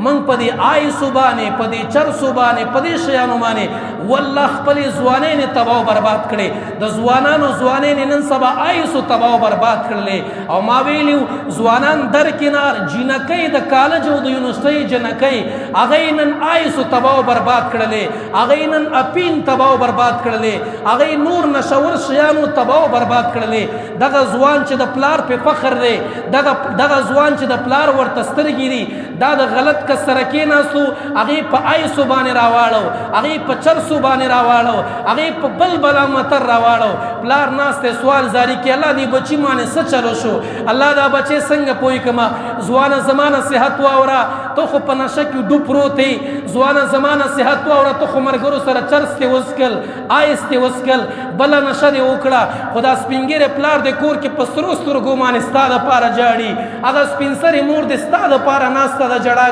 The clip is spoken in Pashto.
من په دې آیسو باندې په دې چرسو باندې په دې شیانو باندې والله خپلې ځوانۍ نه تباه او برباد کړې د ځوانانو ځوانۍ نن سبا آیسو تباه او برباد کړلې او ما ویلو ځوانان درکنار جنکۍ د کالج او د یونیورسټۍ جنکۍ هغې نن آیسو تباه او برباد کړلې هغې نن اپین تباه او برباد کړلې هغې نور نشور شیانو تباه او برباد کړلې دغه ځوان چې د پلار په فخر دی دغه ځوان چې د پلار ورته سترګې دي دا د غلط کس سره کېناستو هغې په آیسو باندې راواړو هغې په چرسو باندې راواړو هغې په بل بلا متر راواړو پلار ناست دی سوال زاری کې الله دې بچي باندې څه چلو شو الله دا بچی څنګه پوه کړمه ځوانه زما نصیحت واوره ته خو په نشه کې ډوب پروت یې ځوانه زما نصیحت واوره ته خو ملګرو سره چرس دې وڅکل آیس دې وڅکل بله نشه دې وکړه خو دا سپین ږیری پلار دې کور کې په سرو سترګو باندې ستا دپاره جاړي هغه سپین سرې مور دې ستا دپاره ناسته ده جړا